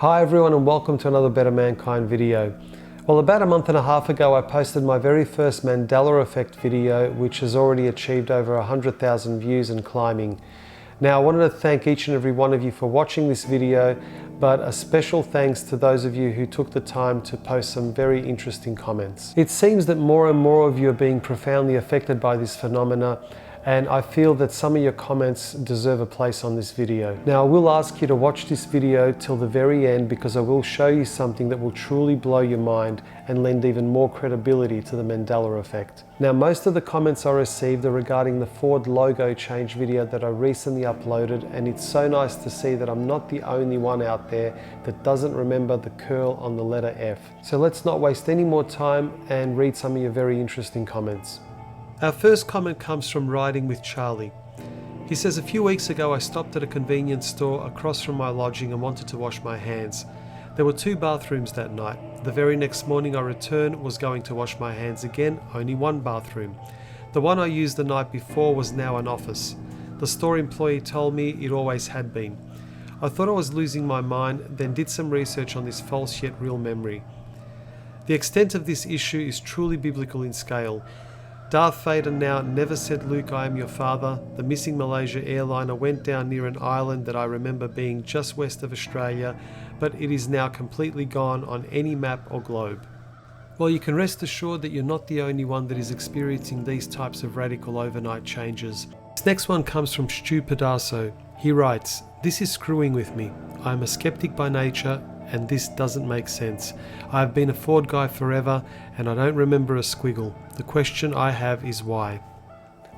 Hi everyone and welcome to another Better Mankind video. Well, about a month and a half ago I posted my very first Mandela Effect video, which has already achieved over 100,000 views and climbing. Now I wanted to thank each and every one of you for watching this video, but a special thanks to those of you who took the time to post some very interesting comments. It seems that more and more of you are being profoundly affected by this phenomena, and I feel that some of your comments deserve a place on this video. Now I will ask you to watch this video till the very end, because I will show you something that will truly blow your mind and lend even more credibility to the Mandela effect. Now most of the comments I received are regarding the Ford logo change video that I recently uploaded, and it's so nice to see that I'm not the only one out there that doesn't remember the curl on the letter F. So let's not waste any more time and read some of your very interesting comments. Our first comment comes from Riding with Charlie. He says, a few weeks ago I stopped at a convenience store across from my lodging and wanted to wash my hands. There were 2 bathrooms that night. The very next morning I returned, was going to wash my hands again, only 1 bathroom. The one I used the night before was now an office. The store employee told me it always had been. I thought I was losing my mind, then did some research on this false yet real memory. The extent of this issue is truly biblical in scale. Darth Vader now never said, "Luke, I am your father." The missing Malaysia airliner went down near an island that I remember being just west of Australia, but it is now completely gone on any map or globe. Well, you can rest assured that you're not the only one that is experiencing these types of radical overnight changes. This next one comes from Stu Pedasso. He writes, "This is screwing with me. I am a skeptic by nature, and this doesn't make sense. I have been a Ford guy forever and I don't remember a squiggle. The question I have is why?"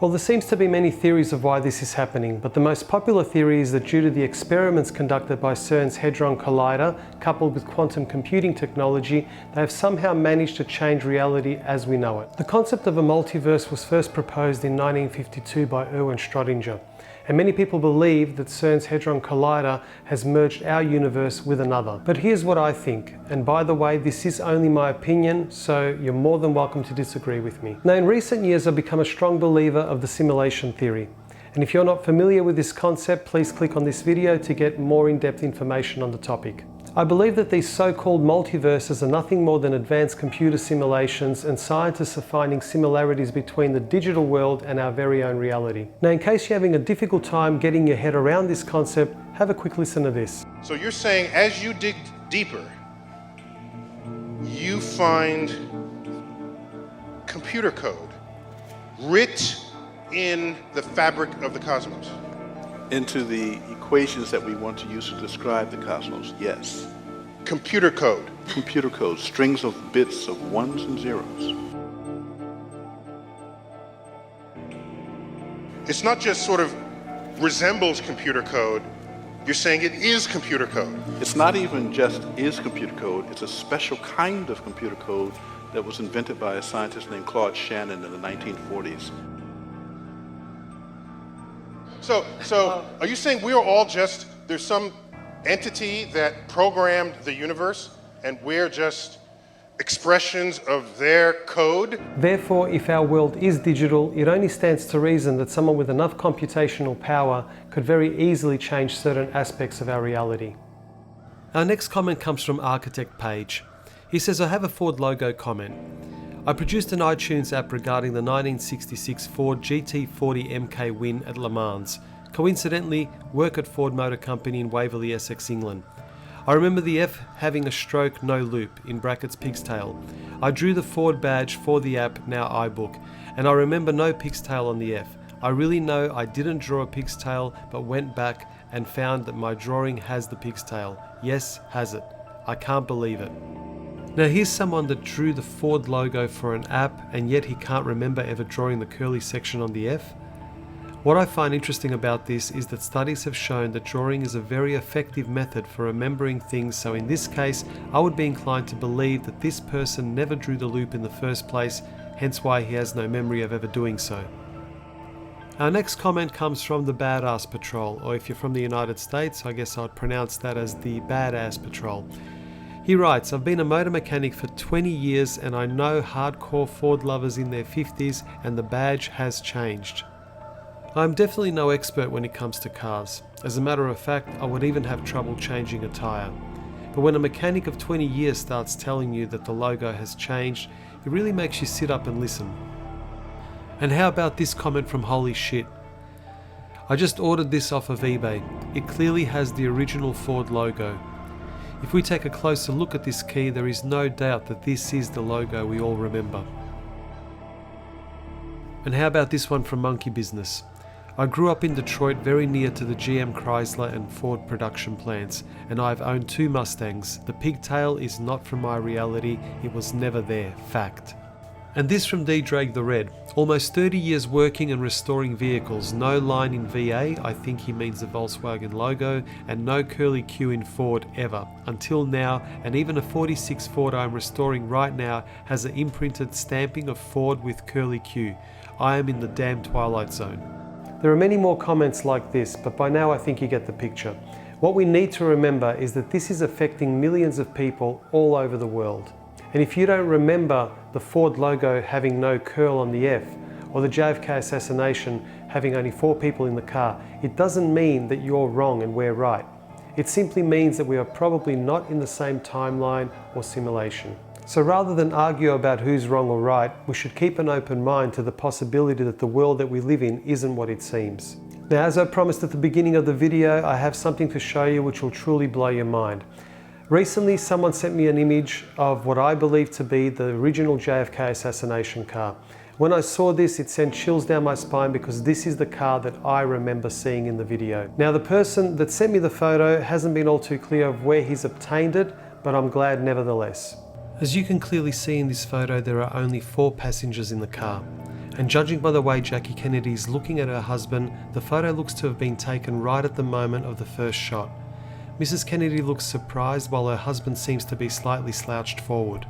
Well, there seems to be many theories of why this is happening, but the most popular theory is that due to the experiments conducted by CERN's Hadron Collider, coupled with quantum computing technology, they have somehow managed to change reality as we know it. The concept of a multiverse was first proposed in 1952 by Erwin Schrödinger. And many people believe that CERN's Hadron Collider has merged our universe with another. But here's what I think, and by the way, this is only my opinion, so you're more than welcome to disagree with me. Now, in recent years, I've become a strong believer of the simulation theory. And if you're not familiar with this concept, please click on this video to get more in-depth information on the topic. I believe that these so-called multiverses are nothing more than advanced computer simulations, and scientists are finding similarities between the digital world and our very own reality. Now, in case you're having a difficult time getting your head around this concept, have a quick listen to this. So you're saying as you dig deeper, you find computer code writ in the fabric of the cosmos? Into the equations that we want to use to describe the cosmos, yes. Computer code? Computer code, strings of bits of ones and zeros. It's not just sort of resembles computer code, you're saying it is computer code. It's not even just is computer code, it's a special kind of computer code that was invented by a scientist named Claude Shannon in the 1940s. So are you saying we are all just, there's some entity that programmed the universe and we're just expressions of their code? Therefore, if our world is digital, it only stands to reason that someone with enough computational power could very easily change certain aspects of our reality. Our next comment comes from Architect Page. He says, "I have a Ford logo comment. I produced an iTunes app regarding the 1966 Ford GT40 MK win at Le Mans. Coincidentally, work at Ford Motor Company in Waverley, Essex, England. I remember the F having a stroke no loop, in brackets pig's tail. I drew the Ford badge for the app, now iBook, and I remember no pig's tail on the F. I really know I didn't draw a pig's tail, but went back and found that my drawing has the pig's tail. Yes, has it. I can't believe it." Now here's someone that drew the Ford logo for an app, and yet he can't remember ever drawing the curly section on the F. What I find interesting about this is that studies have shown that drawing is a very effective method for remembering things, so in this case I would be inclined to believe that this person never drew the loop in the first place, hence why he has no memory of ever doing so. Our next comment comes from the Badass Patrol, or if you're from the United States, I guess I'd pronounce that as the Badass Patrol. He writes, "I've been a motor mechanic for 20 years and I know hardcore Ford lovers in their 50s, and the badge has changed. I'm definitely no expert when it comes to cars. As a matter of fact, I would even have trouble changing a tyre. But when a mechanic of 20 years starts telling you that the logo has changed, it really makes you sit up and listen. And how about this comment from Holy Shit? I just ordered this off of eBay. It clearly has the original Ford logo. If we take a closer look at this key, there is no doubt that this is the logo we all remember. And how about this one from Monkey Business? I grew up in Detroit, very near to the GM Chrysler and Ford production plants, and I've owned 2 Mustangs. The pigtail is not from my reality, it was never there, fact. And this from D. Drag the Red. Almost 30 years working and restoring vehicles, no line in VA, I think he means the Volkswagen logo, and no curly Q in Ford ever, until now, and even a 46 Ford I'm restoring right now has an imprinted stamping of Ford with curly Q. I am in the damn twilight zone. There are many more comments like this, but by now I think you get the picture. What we need to remember is that this is affecting millions of people all over the world. And if you don't remember the Ford logo having no curl on the F, or the JFK assassination having only 4 people in the car, it doesn't mean that you're wrong and we're right. It simply means that we are probably not in the same timeline or simulation. So rather than argue about who's wrong or right, we should keep an open mind to the possibility that the world that we live in isn't what it seems. Now, as I promised at the beginning of the video, I have something to show you which will truly blow your mind. Recently, someone sent me an image of what I believe to be the original JFK assassination car. When I saw this, it sent chills down my spine because this is the car that I remember seeing in the video. Now, the person that sent me the photo hasn't been all too clear of where he's obtained it, but I'm glad nevertheless. As you can clearly see in this photo, there are only 4 passengers in the car. And judging by the way Jackie Kennedy is looking at her husband, the photo looks to have been taken right at the moment of the first shot. Mrs. Kennedy looks surprised while her husband seems to be slightly slouched forward.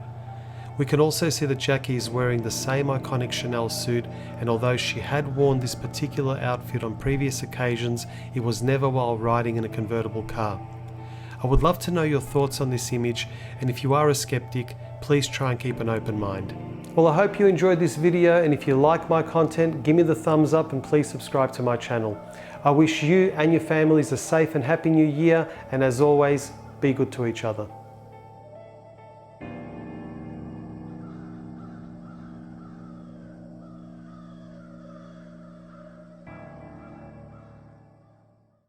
We can also see that Jackie is wearing the same iconic Chanel suit, and although she had worn this particular outfit on previous occasions, it was never while riding in a convertible car. I would love to know your thoughts on this image, and if you are a skeptic, please try and keep an open mind. Well, I hope you enjoyed this video, and if you like my content, give me the thumbs up and please subscribe to my channel. I wish you and your families a safe and happy new year, and as always, be good to each other.